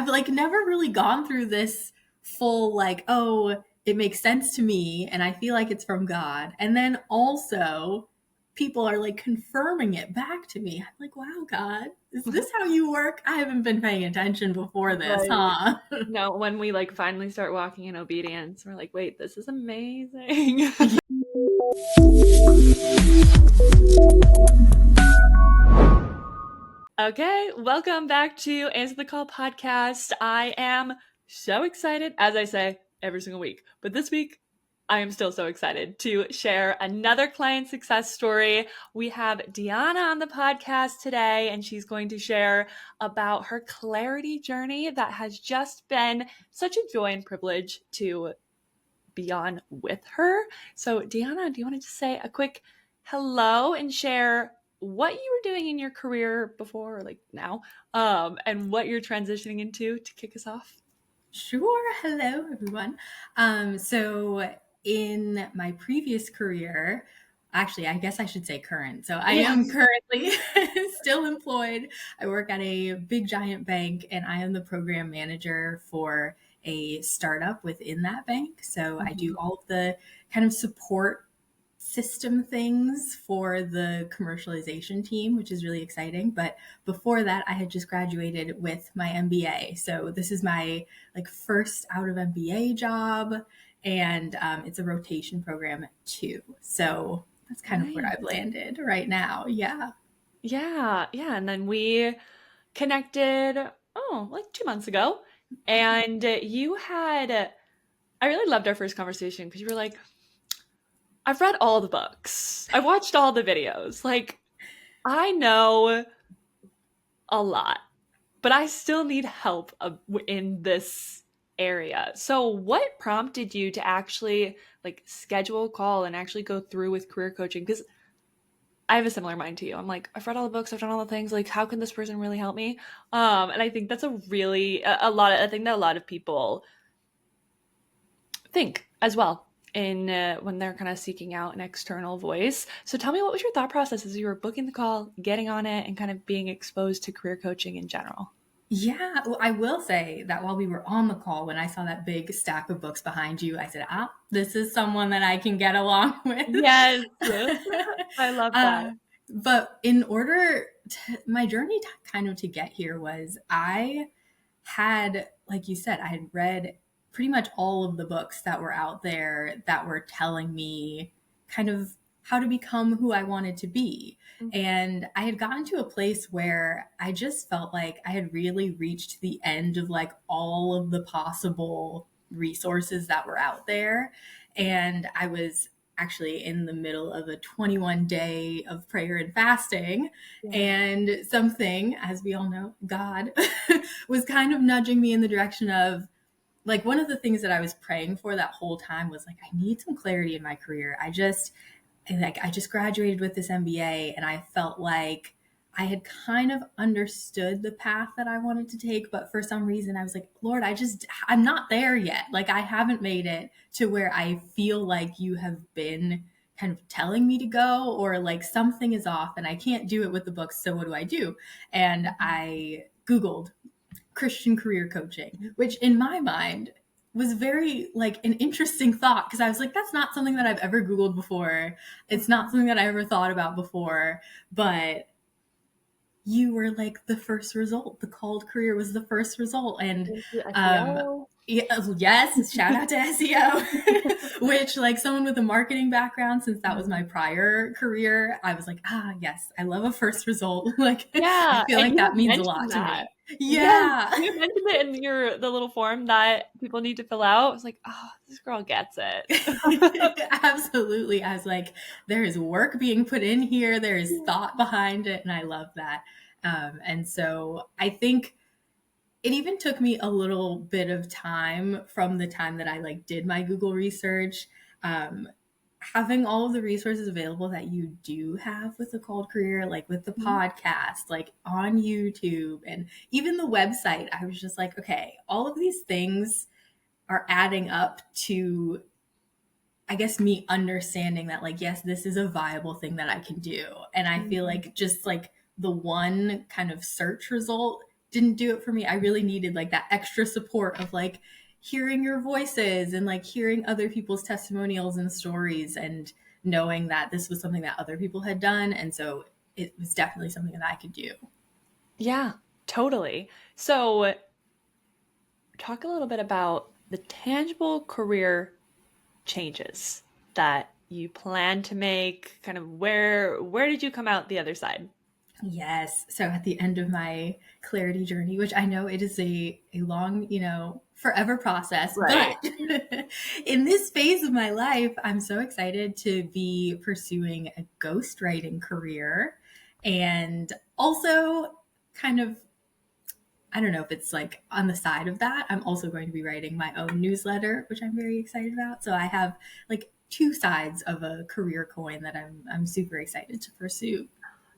I've like never really gone through this full like, oh, it makes sense to me and I feel like it's from God. And then also people are like confirming it back to me. I'm like, wow, God, is this how you work? I haven't been paying attention before this, Right. huh? No, when we like finally start walking in obedience, we're like, wait, this is amazing. Okay, welcome back to Answer the Call podcast. I am so excited, as I say every single week, but this week I am still so excited to share another client success story. We have Dionna on the podcast today, and she's going to share about her clarity journey that has just been such a joy and privilege to be on with her. So, Dionna, do you want to just say a quick hello and share what you were doing in your career before, or like now, and what you're transitioning into to kick us off? Sure. Hello, everyone. So in my previous career, actually, I guess I should say current. So I am Yes. currently still employed. I work at a big giant bank and I am the program manager for a startup within that bank. So I do all of the kind of support system things for the commercialization team, which is really exciting. But before that, I had just graduated with my MBA. So this is my like first out of MBA job, and it's a rotation program too. So that's kind of where Nice. I've landed right now. Yeah. Yeah, yeah. And then we connected, like 2 months ago. And I really loved our first conversation because you were like, I've read all the books, I've watched all the videos. Like, I know a lot, but I still need help in this area. So, what prompted you to actually like schedule a call and actually go through with career coaching? Because I have a similar mind to you. I'm like, I've read all the books, I've done all the things. Like, how can this person really help me? And I think that's a thing that a lot of people think as well in when they're kind of seeking out an external voice. So tell me, what was your thought process as you were booking the call, getting on it, and kind of being exposed to career coaching in general? Yeah, well, I will say that while we were on the call, when I saw that big stack of books behind you, I said, this is someone that I can get along with. Yes. I love that. uh, but in order my journey kind of to get here was I had, like you said, I had read pretty much all of the books that were out there that were telling me kind of how to become who I wanted to be. And I had gotten to a place where I just felt like I had really reached the end of like all of the possible resources that were out there. And I was actually in the middle of a 21-day of prayer and fasting. Yeah. And something, as we all know, God was kind of nudging me in the direction of like one of the things that I was praying for that whole time was like, I need some clarity in my career. I just graduated with this MBA and I felt like I had kind of understood the path that I wanted to take, but for some reason I was like, Lord, I'm not there yet. Like I haven't made it to where I feel like you have been kind of telling me to go, or like something is off and I can't do it with the books. So what do I do? And I Googled Christian career coaching, which in my mind was very like an interesting thought because I was like, that's not something that I've ever Googled before. It's not something that I ever thought about before, but you were like the first result. The called career was the first result. And Thank you, um, SEO. yes, shout out to SEO, which like someone with a marketing background, since that was my prior career, I was like, yes, I love a first result. Like, I Yeah, feel and like you that had means a lot mentioned to that. me. Yes, Yeah. you had mentioned it in the little form that people need to fill out. I was like, oh, this girl gets it. Absolutely. I was like, there is work being put in here, there is thought behind it, and I love that. And so I think it even took me a little bit of time from the time that I like did my Google research. Having all of the resources available that you do have with the cold career, like with the podcast, like on YouTube, and even the website, I was just like, okay, all of these things are adding up to, I guess, me understanding that like, yes, this is a viable thing that I can do. And I feel like just like the one kind of search result didn't do it for me. I really needed like that extra support of like hearing your voices and like hearing other people's testimonials and stories and knowing that this was something that other people had done. And so it was definitely something that I could do. Yeah, totally. So, talk a little bit about the tangible career changes that you plan to make. Kind of where did you come out the other side? Yes. So at the end of my clarity journey, which I know it is a long, forever process, Right. but in this phase of my life, I'm so excited to be pursuing a ghostwriting career and also kind of, I don't know if it's like on the side of that, I'm also going to be writing my own newsletter, which I'm very excited about. So I have like two sides of a career coin that I'm super excited to pursue.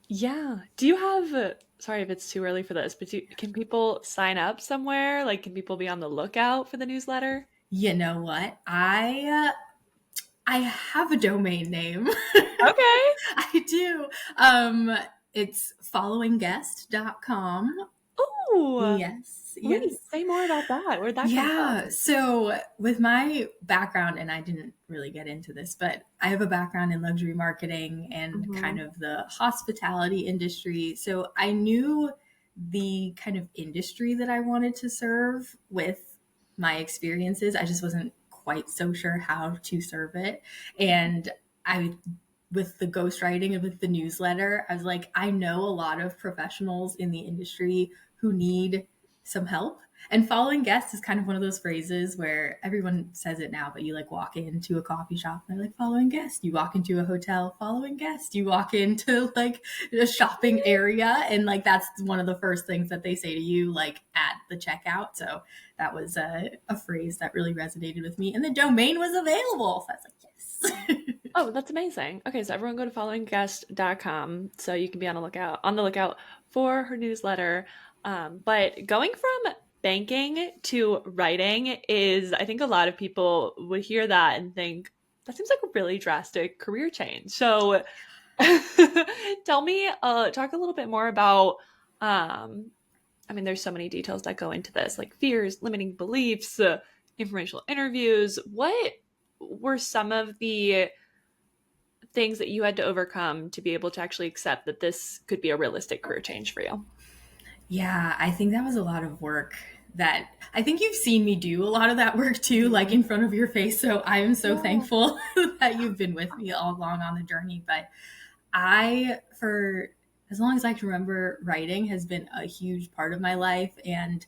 Yeah. Do you have, sorry if it's too early for this, but can people sign up somewhere? Like, can people be on the lookout for the newsletter? You know what? I have a domain name. Okay. I do. It's followingguest.com. Oh, Yes, please yes. say more about that. Where'd that come Yeah. from? So, with my background, and I didn't really get into this, but I have a background in luxury marketing and kind Hmm. of the hospitality industry. So, I knew the kind of industry that I wanted to serve with my experiences. I just wasn't quite so sure how to serve it. And I, with the ghostwriting and with the newsletter, I was like, I know a lot of professionals in the industry who need some help. And following guests is kind of one of those phrases where everyone says it now, but you like walk into a coffee shop and they're like, following guest. You walk into a hotel, following guest. You walk into like a shopping area, and like that's one of the first things that they say to you, like at the checkout. So that was a phrase that really resonated with me. And the domain was available. So I was like, yes. Oh, that's amazing. Okay, so everyone go to followingguest.com so you can be on the lookout for her newsletter. But going from banking to writing is, I think a lot of people would hear that and think that seems like a really drastic career change. So tell me, talk a little bit more about, I mean, there's so many details that go into this, like fears, limiting beliefs, informational interviews. What were some of the things that you had to overcome to be able to actually accept that this could be a realistic career change for you? Yeah, I think that was a lot of work that I think you've seen me do a lot of that work too, like Mhm. in front of your face. So I am so Yeah. thankful that you've been with me all along on the journey. But for as long as I can remember, writing has been a huge part of my life. And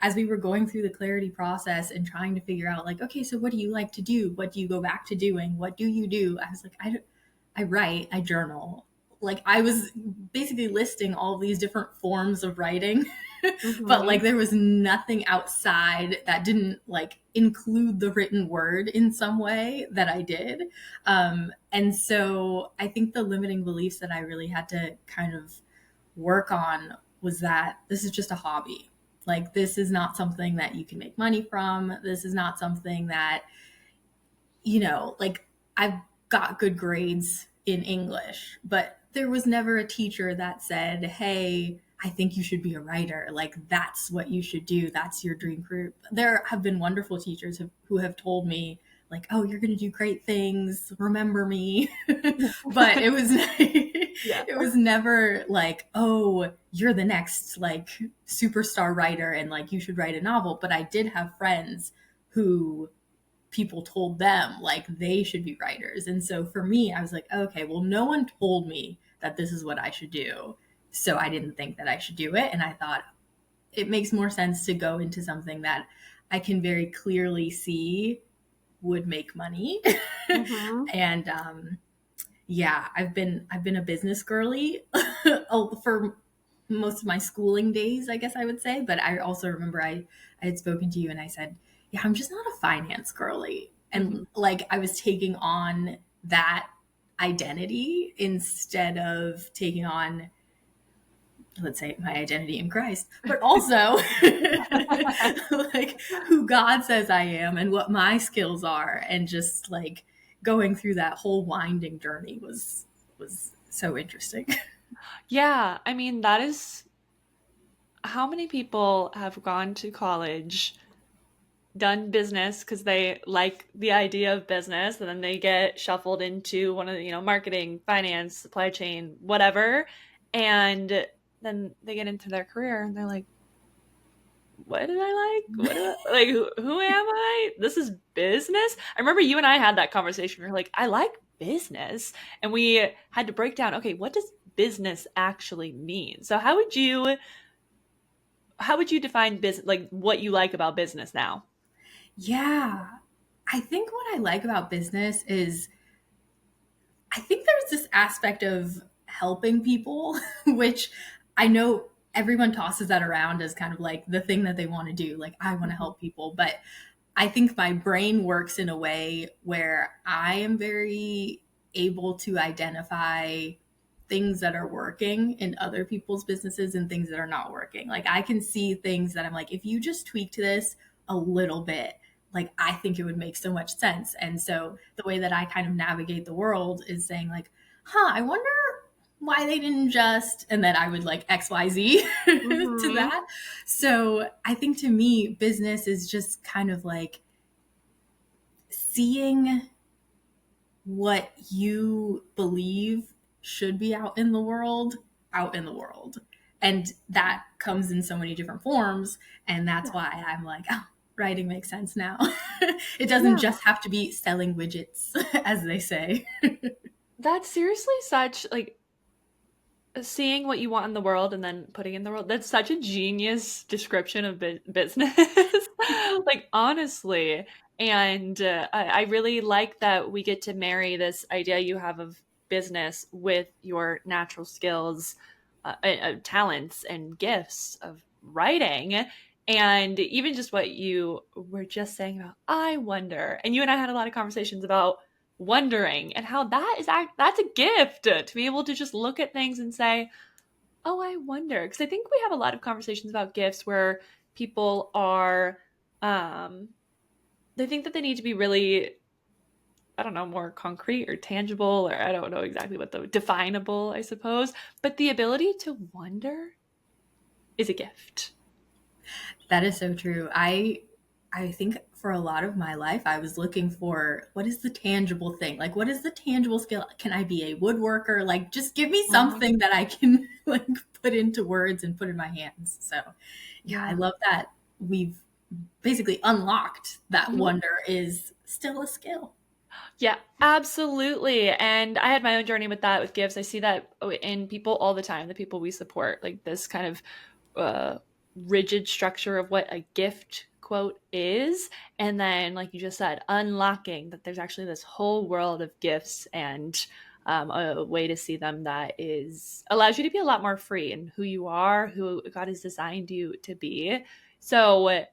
as we were going through the clarity process and trying to figure out, like, okay, so what do you like to do? What do you go back to doing? What do you do? I was like, I write, I journal. Like I was basically listing all these different forms of writing, but like Mhm. there was nothing outside that didn't like include the written word in some way that I did. And so I think the limiting beliefs that I really had to kind of work on was that this is just a hobby. Like this is not something that you can make money from. This is not something that, like I've got good grades in English, but there was never a teacher that said, hey, I think you should be a writer. Like, that's what you should do. That's your dream career. There have been wonderful teachers who have told me, like, oh, you're going to do great things. Remember me. But it was, Yeah. it was never like, oh, you're the next like superstar writer and like you should write a novel. But I did have friends who people told them like they should be writers. And so for me, I was like, okay, well, no one told me that this is what I should do. So I didn't think that I should do it. And I thought it makes more sense to go into something that I can very clearly see would make money. Mhm. And yeah, I've been a business girly for most of my schooling days, I guess I would say. But I also remember I had spoken to you and I said, yeah, I'm just not a finance girly. And Mhm. like I was taking on that identity instead of taking on, let's say, my identity in Christ, but also like who God says I am and what my skills are. And just like going through that whole winding journey was so interesting. Yeah, I mean, that is, how many people have gone to college, done business because they like the idea of business, and then they get shuffled into one of the, marketing, finance, supply chain, whatever, and then they get into their career and they're like, what did I like? What did I like? Who am I? This is business. I remember you and I had that conversation. We were like, I like business. And we had to break down, okay, what does business actually mean? So how would you define business, like what you like about business now? Yeah. I think what I like about business is I think there's this aspect of helping people, which I know everyone tosses that around as kind of like the thing that they want to do. Like, I want to Mhm. help people. But I think my brain works in a way where I am very able to identify things that are working in other people's businesses and things that are not working. Like, I can see things that I'm like, if you just tweaked this a little bit, like, I think it would make so much sense. And so the way that I kind of navigate the world is saying like, I wonder why they didn't just, and then I would like XYZ to Mhm. that. So I think to me, business is just kind of like seeing what you believe should be out in the world. And that comes in so many different forms. And that's Yeah. why I'm like, oh, writing makes sense now. It doesn't Yeah. just have to be selling widgets, as they say. That's seriously such like seeing what you want in the world and then putting in the world. That's such a genius description of business. Like honestly. And I really like that we get to marry this idea you have of business with your natural skills, talents and gifts of writing. And even just what you were just saying about, I wonder. And you and I had a lot of conversations about wondering and how that's a gift to be able to just look at things and say, oh, I wonder. Because I think we have a lot of conversations about gifts where people are um they think that they need to be really, I don't know, more concrete or tangible, or I don't know exactly what the definable, I suppose, but the ability to wonder is a gift. That is so true. I think for a lot of my life I was looking for what is the tangible thing? Like, what is the tangible skill? Can I be a woodworker? Like, just give me Mhm. something that I can like put into words and put in my hands. So, yeah, I Yeah. love that we've basically unlocked that Mhm. wonder is still a skill. Yeah, absolutely. And I had my own journey with that with gifts. I see that in people all the time, the people we support, like this kind of uh, rigid structure of what a gift quote is. And then, like you just said, unlocking that there's actually this whole world of gifts and a way to see them that is allows you to be a lot more free in who you are, who God has designed you to be. So,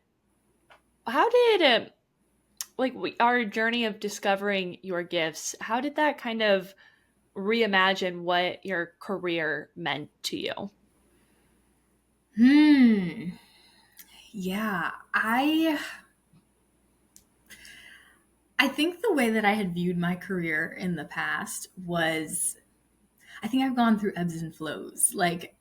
how did like our journey of discovering your gifts, how did that kind of reimagine what your career meant to you? Hmm. Yeah, I think the way that I had viewed my career in the past was I think I've gone through ebbs and flows. Like,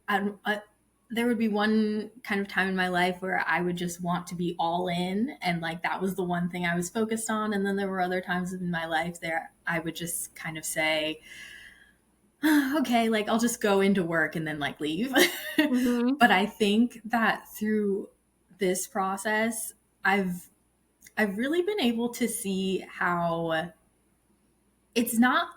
there would be one kind of time in my life where I would just want to be all in, and like that was the one thing I was focused on. And then there were other times in my life there I would just kind of say, okay, like I'll just go into work and then like leave. Hmm. But I think that through this process, I've I've really been able to see how it's not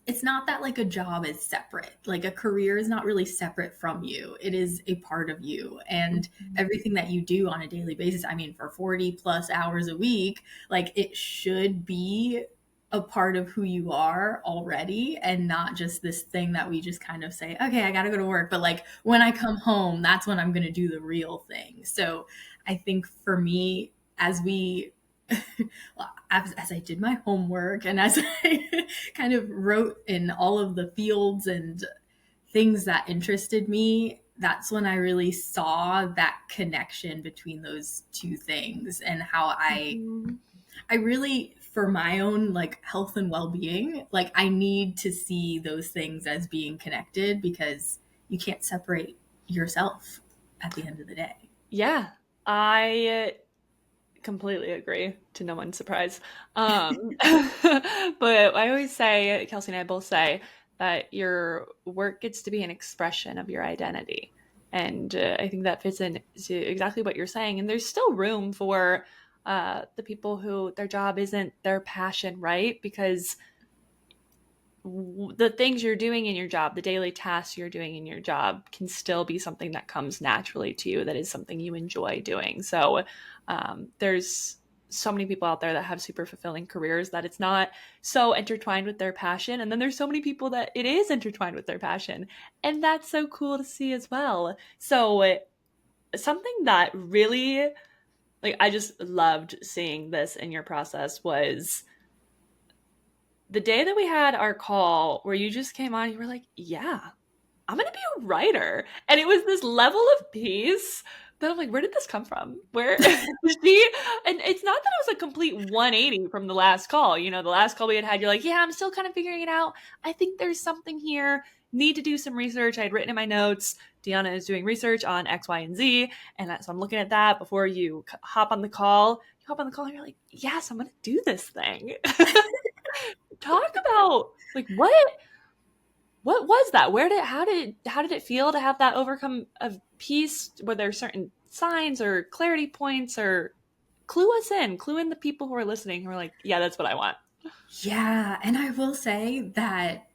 it's not that like a job is separate. Like, a career is not really separate from you. It is a part of you, and everything that you do on a daily basis, I mean, for 40 plus hours a week, like it should be a part of who you are already, and not just this thing that we just kind of say, okay, I got to go to work, but like when I come home, that's when I'm going to do the real thing. So I think for me, as we well, as I did my homework and as I kind of wrote in all of the fields and things that interested me, that's when I really saw that connection between those two things, and how Hmm. I really, for my own like health and well-being, like I need to see those things as being connected, because you can't separate yourself. at the end of the day. Yeah, I completely agree, to no one's surprise. But I always say, Kelsey and I both say, that your work gets to be an expression of your identity. And I think that fits into exactly what you're saying. And there's still room for the people who their job isn't their passion, right? Because the things you're doing in your job, the daily tasks you're doing in your job, can still be something that comes naturally to you, that is something you enjoy doing. So there's so many people out there that have super fulfilling careers that it's not so intertwined with their passion. And then there's so many people that it is intertwined with their passion. And that's so cool to see as well. So something that really, like, I just loved seeing this in your process was the day that we had our call where you just came on, you were like, yeah, I'm going to be a writer. And it was this level of peace that I'm like, where did this come from? Where she, and it's not that it was a complete 180 from the last call. You know, the last call we had, you're like, yeah, I'm still kind of figuring it out. I think there's something here. Need to do some research. I had written in my notes, Dionna is doing research on X, Y, and Z. And so I'm looking at that before you hop on the call. You hop on the call and you're like, yes, I'm going to do this thing. Talk about like what was that? How did it feel to have that overcome of peace? Were there certain signs or clarity points, or clue in the people who are listening who are like, yeah, that's what I want. Yeah, and I will say that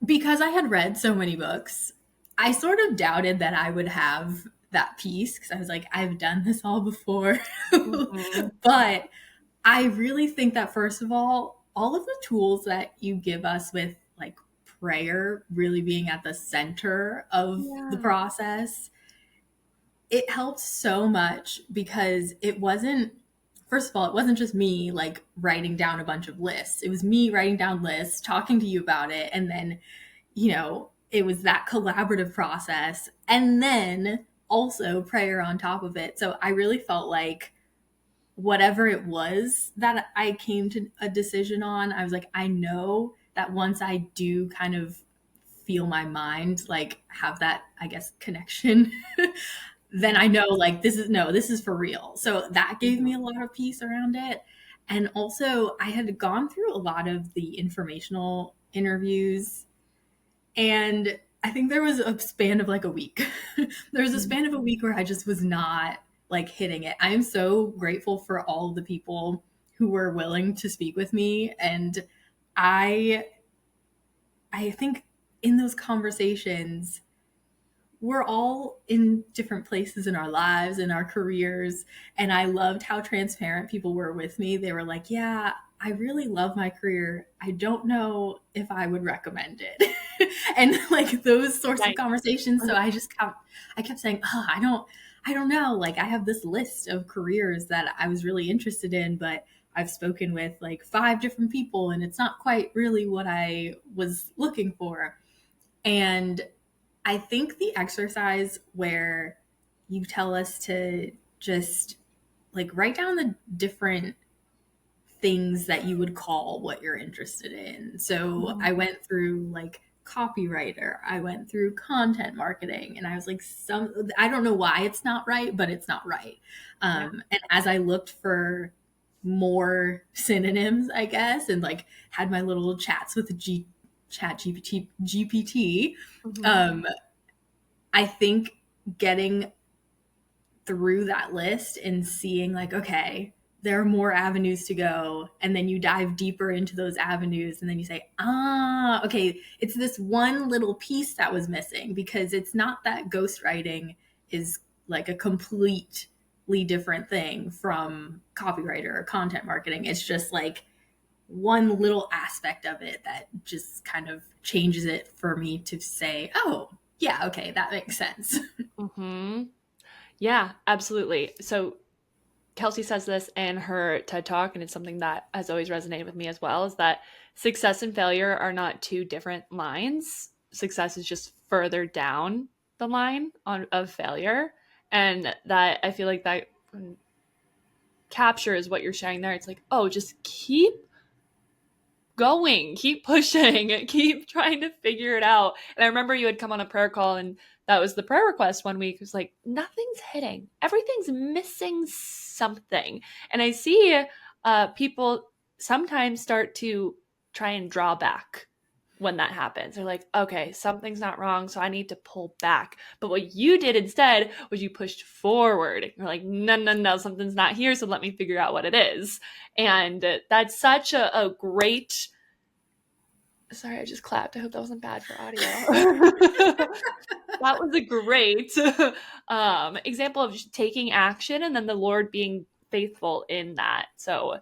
because I had read so many books, I sort of doubted that I would have that piece because I was like, I've done this all before. Mm-hmm. But I really think that, first of all of the tools that you give us with like prayer really being at the center of the Yeah. process, it helped so much because it wasn't, first of all, it wasn't just me like writing down a bunch of lists. It was me writing down lists, talking to you about it, and then it was that collaborative process and then also prayer on top of it. So I really felt like whatever it was that I came to a decision on, I was like, I know that once I do kind of feel my mind like have that, I guess, connection, then I know like this is no, this is for real. So that gave me a Mm-hmm. lot of peace around it. And also I had gone through a lot of the informational interviews, and I think there was a span of like a week. There was a span of a week where I just was not like hitting it. I am so grateful for all of the people who were willing to speak with me. And I I think in those conversations, we're all in different places in our lives, in our careers. And I loved how transparent people were with me. They were like, yeah, I really love my career. I don't know if I would recommend it. And like those sorts of Nice. conversations. So I kept saying, oh, I don't know. Like I have this list of careers that I was really interested in, but I've spoken with like 5 different people and it's not quite really what I was looking for. And I think the exercise where you tell us to just like write down the different things that you would call what you're interested in. So Mhm. I went through like copywriter, I went through content marketing, and I was like, I don't know why it's not right, but it's not right. Yeah. And as I looked for more synonyms, I guess, and like had my little chats with chat GPT, Hmm. um, I think getting through that list and seeing like, okay, there are more avenues to go. And then you dive deeper into those avenues and then you say, ah, okay, it's this one little piece that was missing, because it's not that ghostwriting is like a completely different thing from copywriter or content marketing. It's just like one little aspect of it that just kind of changes it for me to say, oh, yeah, okay, that makes sense. Hmm. Yeah, absolutely. So Kelsey says this in her TED Talk, and it's something that has always resonated with me as well, is that success and failure are not two different lines. Success is just further down the line of failure. And that I feel like that captures what you're sharing there. It's like, oh, just keep going, keep pushing, keep trying to figure it out. And I remember you had come on a prayer call, and that was the prayer request one week. It was like, nothing's hitting, everything's missing something. And I see people sometimes start to try and draw back when that happens. They're like, okay, something's not wrong, so I need to pull back. But what you did instead was you pushed forward. You're like, no, no, no, something's not here, so let me figure out what it is. And that's such a great. Sorry, I just clapped. I hope that wasn't bad for audio. That was a great example of just taking action and then the Lord being faithful in that. So,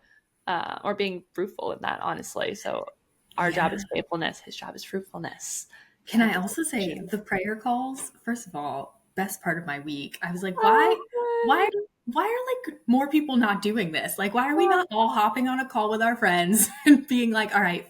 or being fruitful in that, honestly. So, our job is faithfulness. His job is fruitfulness. Can I also say the prayer calls? First of all, best part of my week. I was like, why are like more people not doing this? Like, why are we not all hopping on a call with our friends and being like, all right,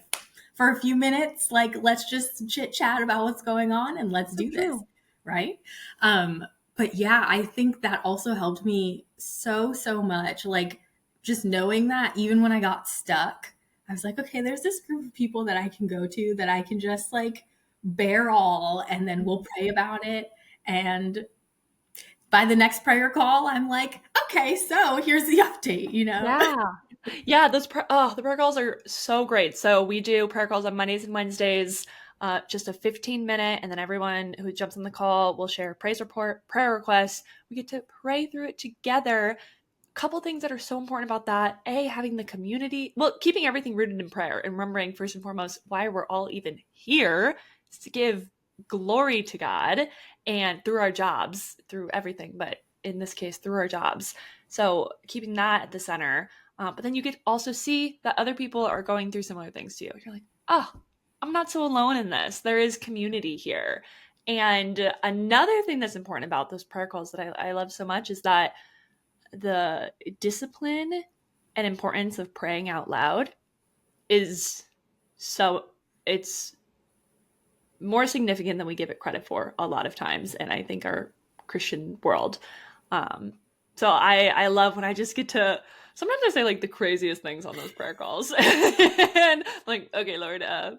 for a few minutes, like, let's just chit chat about what's going on and let's do this. Right. But yeah, I think that also helped me so much. Like, just knowing that even when I got stuck, I was like, okay, there's this group of people that I can go to that I can just like bear all, and then we'll pray about it. And by the next prayer call, I'm like, okay, so here's the update, you know? Yeah, the prayer calls are so great. So we do prayer calls on Mondays and Wednesdays, just a 15-minute, and then everyone who jumps on the call will share a praise report, prayer requests. We get to pray through it together. Couple things that are so important about that. Having the community, well, keeping everything rooted in prayer and remembering first and foremost why we're all even here is to give glory to God, and through our jobs, through everything, but in this case, through our jobs. So keeping that at the center. But then you get also see that other people are going through similar things to you. You're like, oh, I'm not so alone in this. There is community here. And another thing that's important about those prayer calls that I love so much is that the discipline and importance of praying out loud is it's more significant than we give it credit for a lot of times, and I think our Christian world. So I love when I just get to, sometimes I say like the craziest things on those prayer calls, and like, okay, Lord, I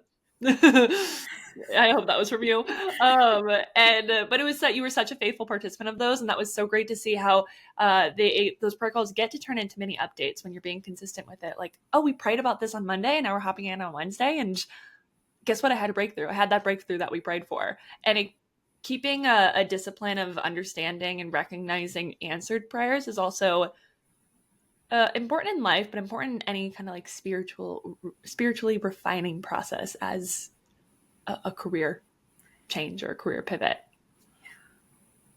hope that was from you. But it was that you were such a faithful participant of those, and that was so great to see how those prayer calls get to turn into mini updates when you're being consistent with it. Like, oh, we prayed about this on Monday, and now we're hopping in on Wednesday, and guess what? I had a breakthrough. I had that breakthrough that we prayed for, and keeping a discipline of understanding and recognizing answered prayers is also important in life, but important in any kind of like spiritually refining process as a career change or a career pivot.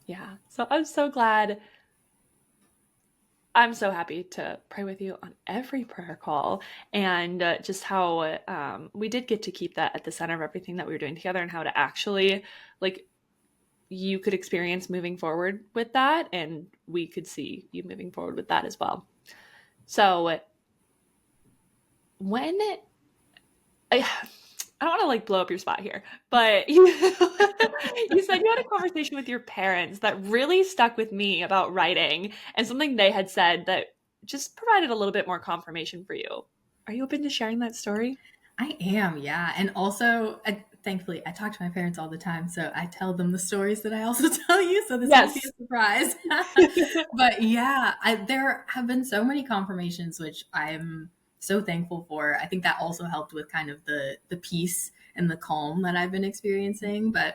Yeah. So I'm so glad. I'm so happy to pray with you on every prayer call, and just how we did get to keep that at the center of everything that we were doing together, and how to actually, like, you could experience moving forward with that, and we could see you moving forward with that as well. So when I don't want to like blow up your spot here, but you said you had a conversation with your parents that really stuck with me about writing, and something they had said that just provided a little bit more confirmation for you. Are you open to sharing that story? I am, yeah. And also, thankfully, I talk to my parents all the time, so I tell them the stories that I also tell you, so this won't be a surprise. But yeah, there have been so many confirmations, which I'm so thankful for. I think that also helped with kind of the peace and the calm that I've been experiencing. But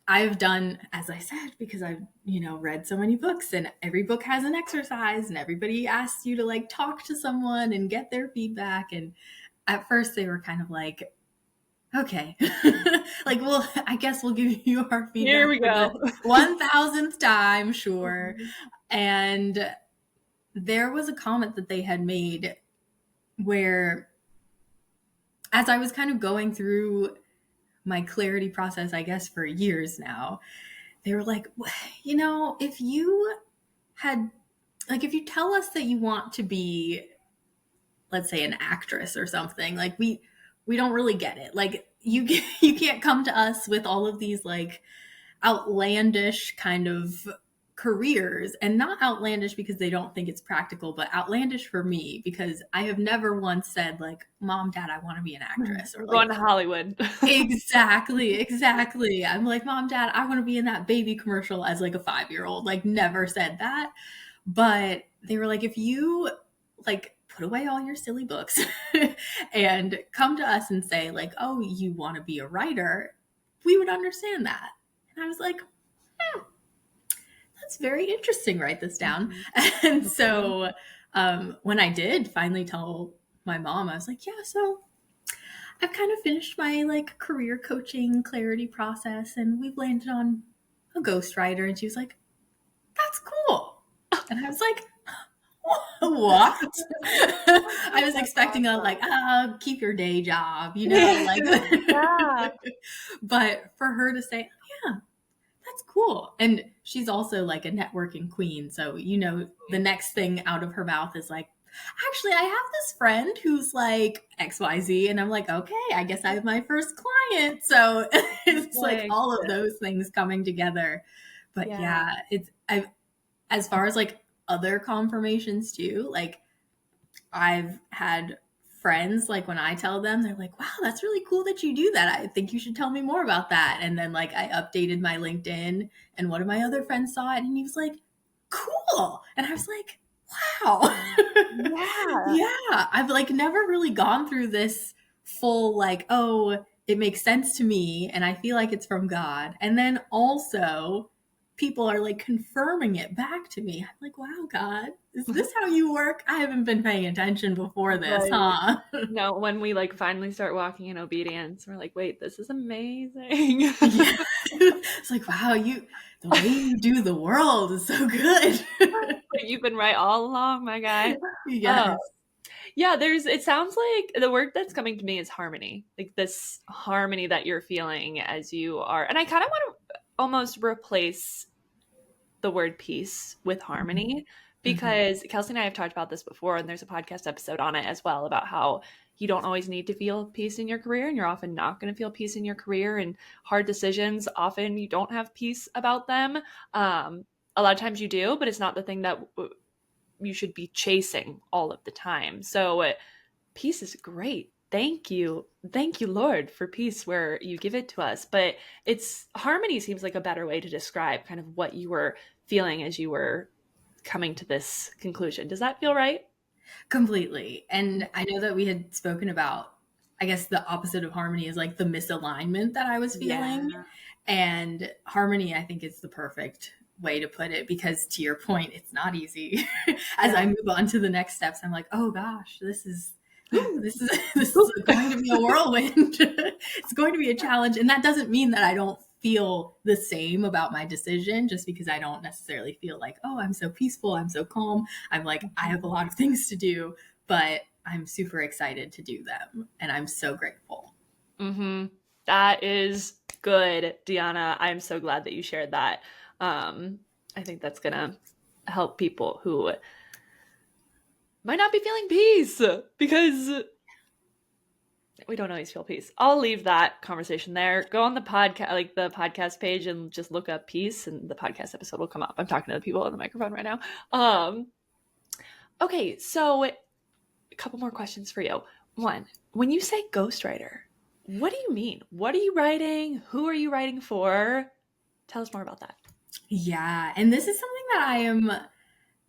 I've done, as I said, because I've, read so many books, and every book has an exercise, and everybody asks you to like talk to someone and get their feedback. And at first they were kind of like, okay, like, well, I guess we'll give you our feedback. Here we go. 1000th time, sure. And there was a comment that they had made where, as I was kind of going through my clarity process, I guess for years now, they were like, if you tell us that you want to be, let's say, an actress or something, like we don't really get it. Like you can't come to us with all of these like outlandish kind of careers, and not outlandish because they don't think it's practical, but outlandish for me because I have never once said like, Mom, Dad, I want to be an actress, or I'm like, going to Hollywood. exactly, exactly. I'm like, Mom, Dad, I want to be in that baby commercial as like a 5-year-old. Like, never said that. But they were like, if you like put away all your silly books and come to us and say, like, oh, you want to be a writer, we would understand that. And I was like, that's very interesting. Write this down. Mhm. And Mhm. so when I did finally tell my mom, I was like, yeah, so I've kind of finished my like career coaching clarity process and we've landed on a ghostwriter. And she was like, that's cool. And I was like, what? I was That's expecting a like, awesome. keep your day job, you know, like, Yeah. but for her to say, yeah, that's cool. And she's also like a networking queen. So, you know, the next thing out of her mouth is like, actually, I have this friend who's like XYZ. And I'm like, okay, I guess I have my first client. So it's like Like, all of those things coming together. But yeah. yeah, as far as like other confirmations too, like I've had friends, like when I tell them, they're like, wow, that's really cool that you do that. I think you should tell me more about that. And then like I updated my LinkedIn and one of my other friends saw it and he was like, cool. And I was like, wow. Yeah. Yeah. I've like never really gone through this full like, oh, it makes sense to me and I feel like it's from God. And then also people are like confirming it back to me. I'm like, wow, God, is this how you work? I haven't been paying attention before this, Right. huh? No, when we like finally start walking in obedience, we're like, wait, this is amazing. Yeah. It's like, wow, the way you do the world is so good. Like, you've been right all along, my guy. Uh, Yes. yeah, it sounds like the word that's coming to me is harmony. Like this harmony that you're feeling as you are. And I kind of want to almost replace the word peace with harmony Mhm. because Kelsey and I have talked about this before, and there's a podcast episode on it as well about how you don't always need to feel peace in your career, and you're often not going to feel peace in your career. And hard decisions, often you don't have peace about them. A lot of times you do, but it's not the thing that you should be chasing all of the time. So peace is great. Thank you. Thank you, Lord, for peace where you give it to us. But it's harmony seems like a better way to describe kind of what you were feeling as you were coming to this conclusion. Does that feel right? Completely. And I know that we had spoken about, I guess the opposite of harmony is like the misalignment that I was feeling. Yeah. And harmony, I think, is the perfect way to put it because to your point, it's not easy. As I Yeah. move on to the next steps, I'm like, oh gosh, this is going to be a whirlwind. It's going to be a challenge. And that doesn't mean that I don't feel the same about my decision just because I don't necessarily feel like, oh, I'm so peaceful, I'm so calm. I'm like, I have a lot of things to do, but I'm super excited to do them. And I'm so grateful. Mm-hmm. That is good, Dionna. I'm so glad that you shared that. I think that's gonna help people who might not be feeling peace because we don't always feel peace. I'll leave that conversation there. Go on the podcast, like the podcast page, and just look up peace, and the podcast episode will come up. I'm talking to the people on the microphone right now. Um, okay, so a couple more questions for you. One, when you say ghostwriter, what do you mean? What are you writing? Who are you writing for? Tell us more about that. Yeah. And this is something that I am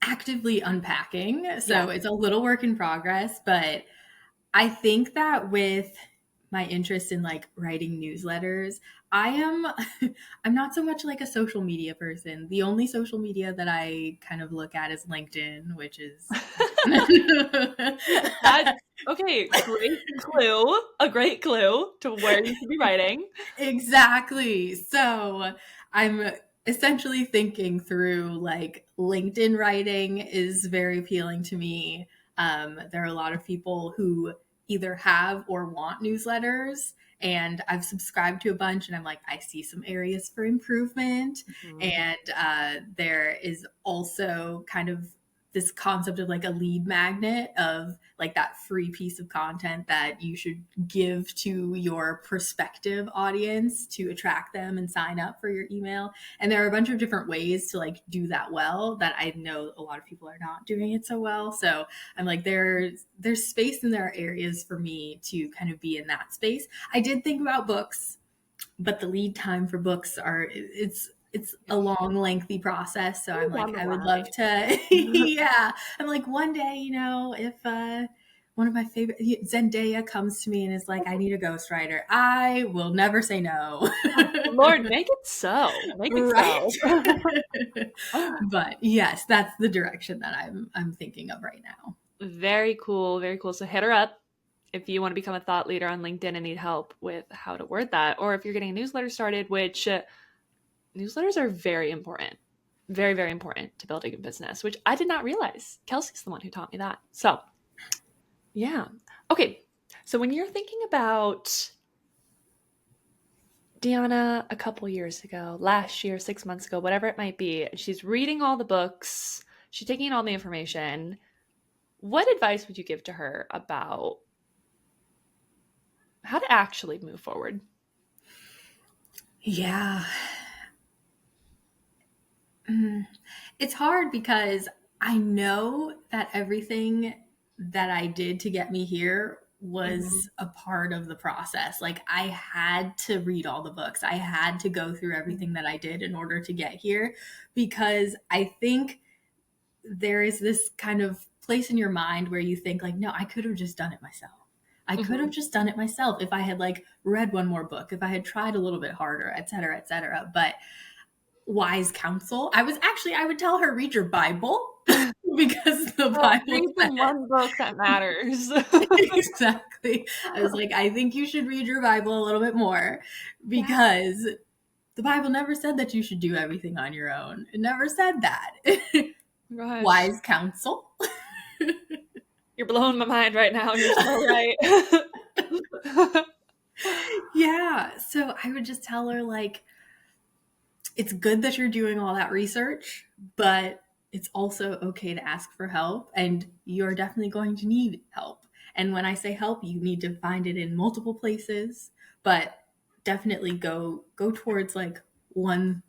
actively unpacking. Yeah. So it's a little work in progress, but I think that with my interest in like writing newsletters, I am I'm not so much like a social media person. The only social media that I kind of look at is LinkedIn, which is That's okay. Great clue. A great clue to where you should be writing. exactly. So I'm essentially thinking through like LinkedIn writing is very appealing to me. There are a lot of people who either have or want newsletters, and I've subscribed to a bunch, and I'm like, I see some areas for improvement. Mhm. And there is also kind of this concept of like a lead magnet, of like that free piece of content that you should give to your prospective audience to attract them and sign up for your email. And there are a bunch of different ways to like do that well that I know a lot of people are not doing it so well. So I'm like, there's space and there are areas for me to kind of be in that space. I did think about books, but the lead time for books it's a long, lengthy process. So I'm Down like, the I would love to, line. yeah. I'm like, one day, if one of my favorite Zendaya comes to me and is like, I need a ghostwriter, I will never say no. Lord, make it so. Make it Right. so. But yes, that's the direction that I'm thinking of right now. Very cool. Very cool. So hit her up if you want to become a thought leader on LinkedIn and need help with how to word that, or if you're getting a newsletter started, which newsletters are very important. Very, very important to building a business, which I did not realize. Kelsey's the one who taught me that. So, yeah. Okay. So when you're thinking about Dionna a couple years ago, last year, 6 months ago, whatever it might be, she's reading all the books, she's taking in all the information. What advice would you give to her about how to actually move forward? Yeah. It's hard because I know that everything that I did to get me here Mhm. was a part of the process. Like I had to read all the books. I had to go through everything that I did in order to get here, because I think there is this kind of place in your mind where you think like, no, I could have just done it myself. I could have Mhm. just done it myself if I had like read one more book, if I had tried a little bit harder, et cetera, et cetera. But wise counsel, I would tell her, read your Bible, because the Bible Read the says one book that matters. exactly. I was like, I think you should read your Bible a little bit more, Yeah. because the Bible never said that you should do everything on your own. It never said that. Gosh, Wise counsel. you're blowing my mind right now. You're so right. Yeah. So I would just tell her, like, it's good that you're doing all that research, but it's also okay to ask for help, and you're definitely going to need help. And when I say help, you need to find it in multiple places, but definitely go towards like one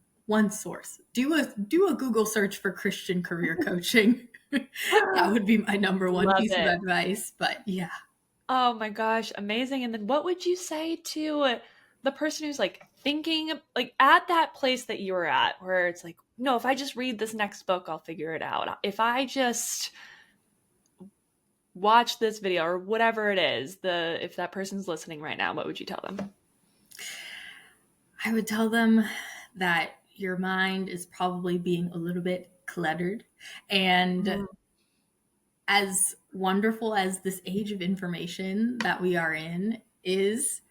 source. Do a Google search for Christian career coaching. That would be my number one Love piece of it. advice. But yeah. Oh my gosh, amazing. And then what would you say to the person who's like thinking like at that place that you were at where it's like, no, if I just read this next book, I'll figure it out. If I just watch this video or whatever it is, the if that person's listening right now, what would you tell them? I would tell them that your mind is probably being a little bit cluttered. And Mhm. as wonderful as this age of information that we are in is,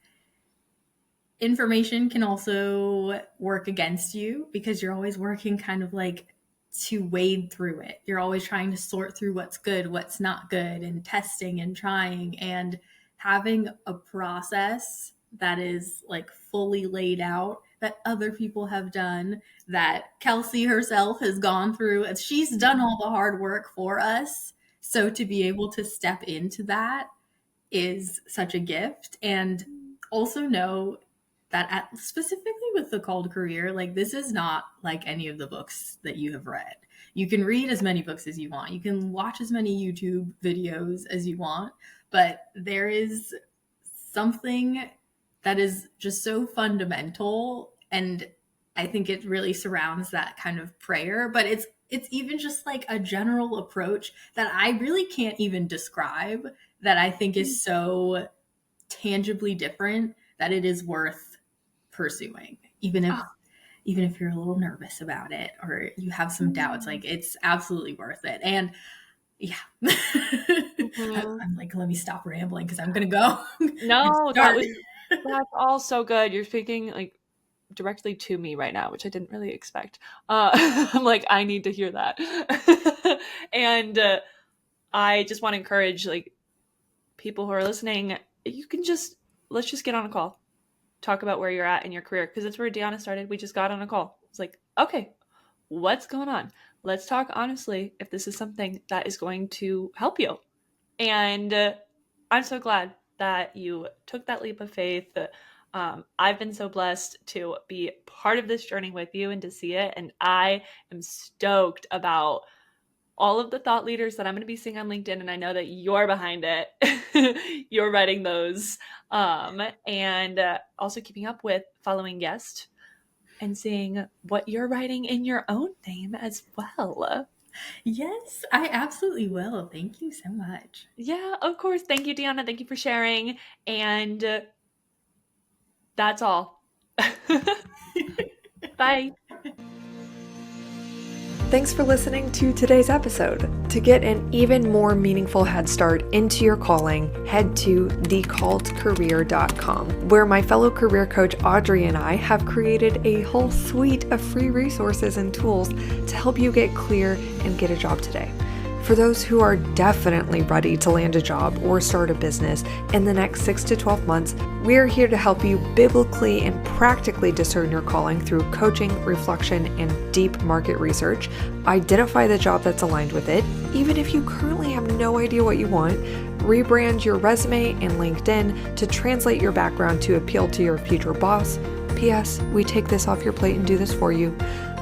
information can also work against you, because you're always working kind of like to wade through it. You're always trying to sort through what's good, what's not good, and testing and trying, and having a process that is like fully laid out, that other people have done, that Kelsey herself has gone through. She's done all the hard work for us. So to be able to step into that is such a gift. And also know that specifically with the called career, like this is not like any of the books that you have read. You can read as many books as you want, you can watch as many YouTube videos as you want, but there is something that is just so fundamental. And I think it really surrounds that kind of prayer, but it's even just like a general approach that I really can't even describe, that I think is so tangibly different that it is worth pursuing, even if you're a little nervous about it or you have some doubts. Oh. Like it's absolutely worth it. And yeah. Mhm. I'm like, let me stop rambling because I'm gonna go and No, start. that's all so good. You're speaking like directly to me right now, which I didn't really expect. I'm like, I need to hear that. And I just want to encourage like people who are listening, you can just let's just get on a call. Talk about where you're at in your career because that's where Deanna started. We just got on a call. It's like, okay, what's going on? let's talk honestly if this is something that is going to help you. And I'm so glad that you took that leap of faith. I've been so blessed to be part of this journey with you and to see it. And I am stoked about all of the thought leaders that I'm going to be seeing on LinkedIn. And I know that you're behind it. You're writing those. And also keeping up with following guests and seeing what you're writing in your own name as well. Yes, I absolutely will. Thank you so much. Yeah, of course. Thank you, Dionna. Thank you for sharing. And that's all. Bye. Thanks for listening to today's episode. To get an even more meaningful head start into your calling, head to thecalledcareer.com, where my fellow career coach Audrey and I have created a whole suite of free resources and tools to help you get clear and get a job today. For those who are definitely ready to land a job or start a business in the next 6 to 12 months, we're here to help you biblically and practically discern your calling through coaching, reflection, and deep market research. Identify the job that's aligned with it, even if you currently have no idea what you want. Rebrand your resume and LinkedIn to translate your background to appeal to your future boss. P.S. We take this off your plate and do this for you.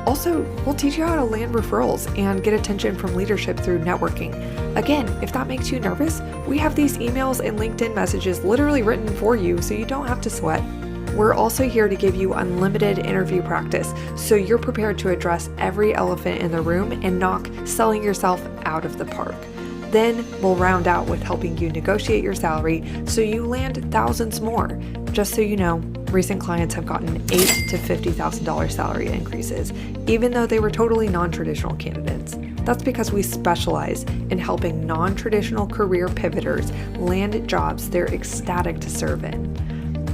Also, we'll teach you how to land referrals and get attention from leadership through networking. Again, if that makes you nervous, we have these emails and LinkedIn messages literally written for you so you don't have to sweat. We're also here to give you unlimited interview practice so you're prepared to address every elephant in the room and knock selling yourself out of the park. Then we'll round out with helping you negotiate your salary so you land thousands more. Just so you know, recent clients have gotten $8,000 to $50,000 salary increases, even though they were totally non-traditional candidates. That's because we specialize in helping non-traditional career pivoters land jobs they're ecstatic to serve in.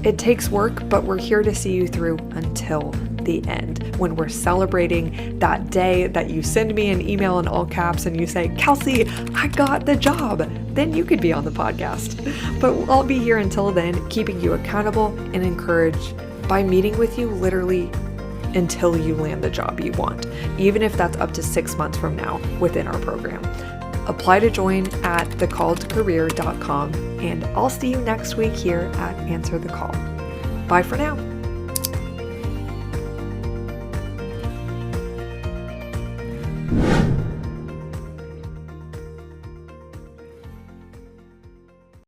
It takes work, but we're here to see you through until the end, when we're celebrating that day that you send me an email in all caps and you say, Kelsey, I got the job. Then you could be on the podcast. But I'll be here until then, keeping you accountable and encouraged by meeting with you literally until you land the job you want, even if that's up to 6 months from now within our program. Apply to join at thecalledcareer.com, and I'll see you next week here at Answer the Call. Bye for now.